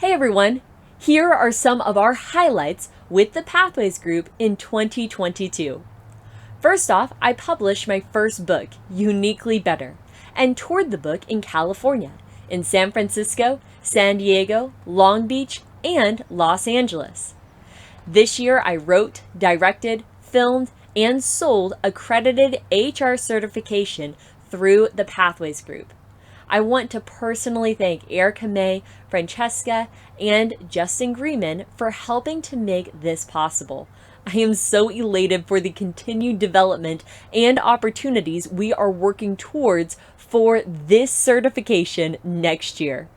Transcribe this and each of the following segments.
Hey everyone! Here are some of our highlights with the Pathwayz Group in 2022. First off, I published my first book, Uniquely Better, and toured the book in California, in San Francisco, San Diego, Long Beach, and Los Angeles. This year, I wrote, directed, filmed, and sold accredited HR certification through the Pathwayz Group. I want to personally thank Erica May, Francesca, and Justin Greenman for helping to make this possible. I am so elated for the continued development and opportunities we are working towards for this certification next year.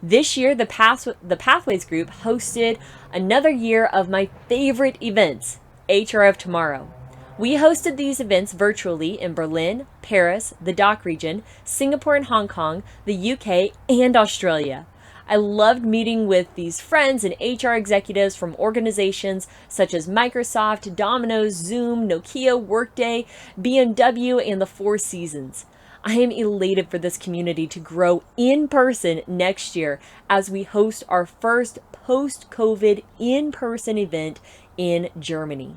This year, the Pathwayz Group hosted another year of my favorite events, HR of Tomorrow. We hosted these events virtually in Berlin, Paris, the DACH region, Singapore and Hong Kong, the UK, and Australia. I loved meeting with these friends and HR executives from organizations such as Microsoft, Domino's, Zoom, Nokia, Workday, BMW, and the Four Seasons. I am elated for this community to grow in person next year as we host our first post-COVID in-person event in Germany.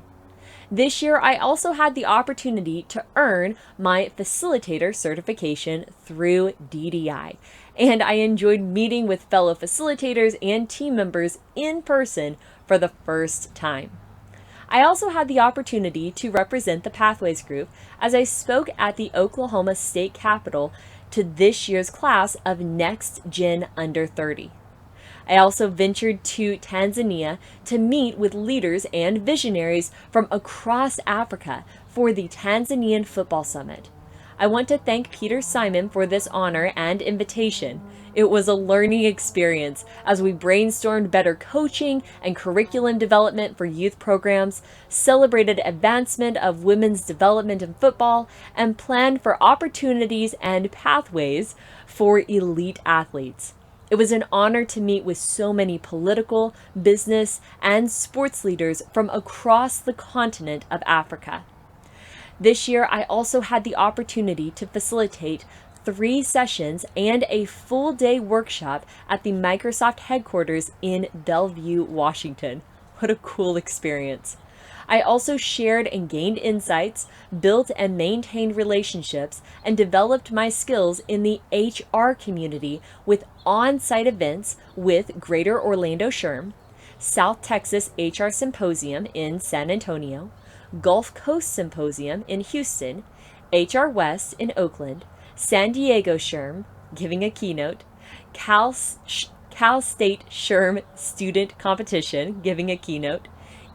This year, I also had the opportunity to earn my facilitator certification through DDI, and I enjoyed meeting with fellow facilitators and team members in person for the first time. I also had the opportunity to represent the Pathwayz Group as I spoke at the Oklahoma State Capitol to this year's class of Next Gen Under 30. I also ventured to Tanzania to meet with leaders and visionaries from across Africa for the Tanzanian Football Summit. I want to thank Peter Simon for this honor and invitation. It was a learning experience as we brainstormed better coaching and curriculum development for youth programs, celebrated advancement of women's development in football, and planned for opportunities and pathways for elite athletes. It was an honor to meet with so many political, business, and sports leaders from across the continent of Africa. This year, I also had the opportunity to facilitate 3 sessions and a full-day workshop at the Microsoft headquarters in Bellevue, Washington. What a cool experience. I also shared and gained insights, built and maintained relationships, and developed my skills in the HR community with on-site events with Greater Orlando SHRM, South Texas HR Symposium in San Antonio, Gulf Coast Symposium in Houston, HR West in Oakland, San Diego SHRM, giving a keynote, Cal State SHRM Student Competition, giving a keynote,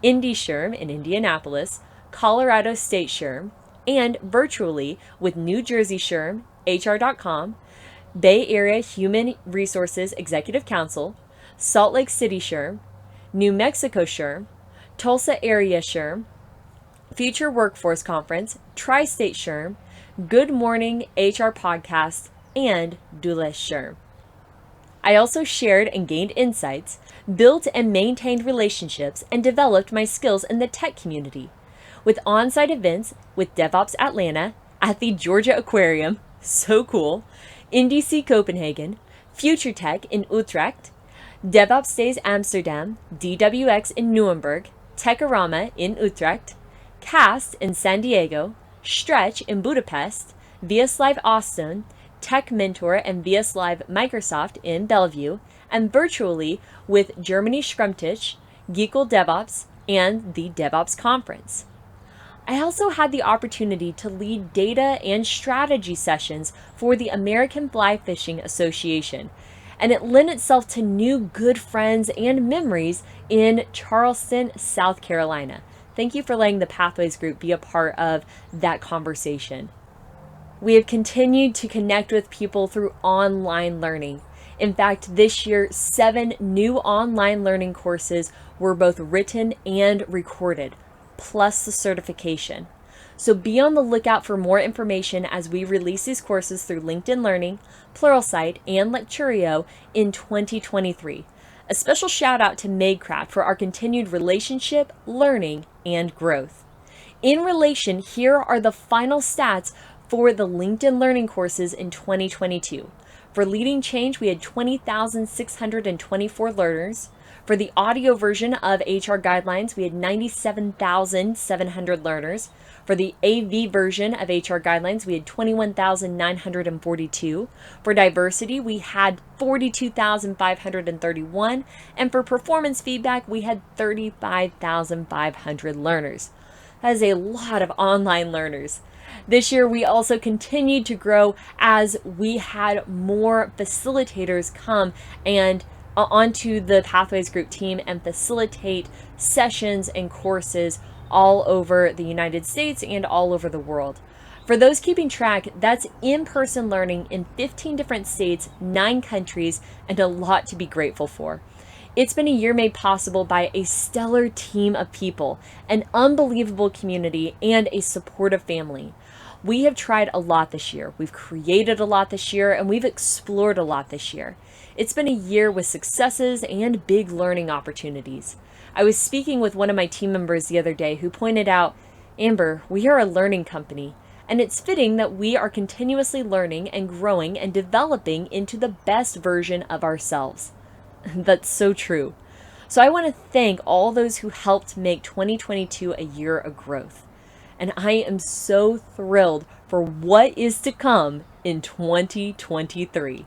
Indy SHRM in Indianapolis, Colorado State SHRM, and virtually with New Jersey SHRM, HR.com, Bay Area Human Resources Executive Council, Salt Lake City SHRM, New Mexico SHRM, Tulsa Area SHRM, Future Workforce Conference, Tri-State SHRM, Good Morning HR Podcast, and Dulles SHRM. I also shared and gained insights, built and maintained relationships, and developed my skills in the tech community. With on-site events with DevOps Atlanta at the Georgia Aquarium, so cool, NDC Copenhagen, Future Tech in Utrecht, DevOps Days Amsterdam, DWX in Nuremberg, Techorama in Utrecht, Cast in San Diego, Stretch in Budapest, VS Live Austin, Tech Mentor and VS Live Microsoft in Bellevue, and virtually with Germany Schrumptisch, Geekle DevOps, and the DevOps Conference. I also had the opportunity to lead data and strategy sessions for the American Fly Fishing Association, and it lent itself to new good friends and memories in Charleston, South Carolina. Thank you for letting the Pathwayz Group be a part of that conversation. We have continued to connect with people through online learning. In fact, this year, 7 new online learning courses were both written and recorded, plus the certification. So be on the lookout for more information as we release these courses through LinkedIn Learning, Pluralsight, and Lecturio in 2023. A special shout out to Magecraft for our continued relationship, learning, and growth. In relation, here are the final stats for the LinkedIn Learning courses in 2022. For Leading Change, we had 20,624 learners. For the audio version of HR Guidelines, we had 97,700 learners. For the AV version of HR Guidelines, we had 21,942. For diversity, we had 42,531. And for performance feedback, we had 35,500 learners. That is a lot of online learners. This year, we also continued to grow as we had more facilitators come and onto the Pathwayz Group team and facilitate sessions and courses all over the United States and all over the world. For those keeping track, that's in-person learning in 15 different states, 9 countries, and a lot to be grateful for. It's been a year made possible by a stellar team of people, an unbelievable community, and a supportive family. We have tried a lot this year. We've created a lot this year, and we've explored a lot this year. It's been a year with successes and big learning opportunities. I was speaking with one of my team members the other day who pointed out, Amber, we are a learning company, and it's fitting that we are continuously learning and growing and developing into the best version of ourselves. That's so true. So I want to thank all those who helped make 2022 a year of growth. And I am so thrilled for what is to come in 2023.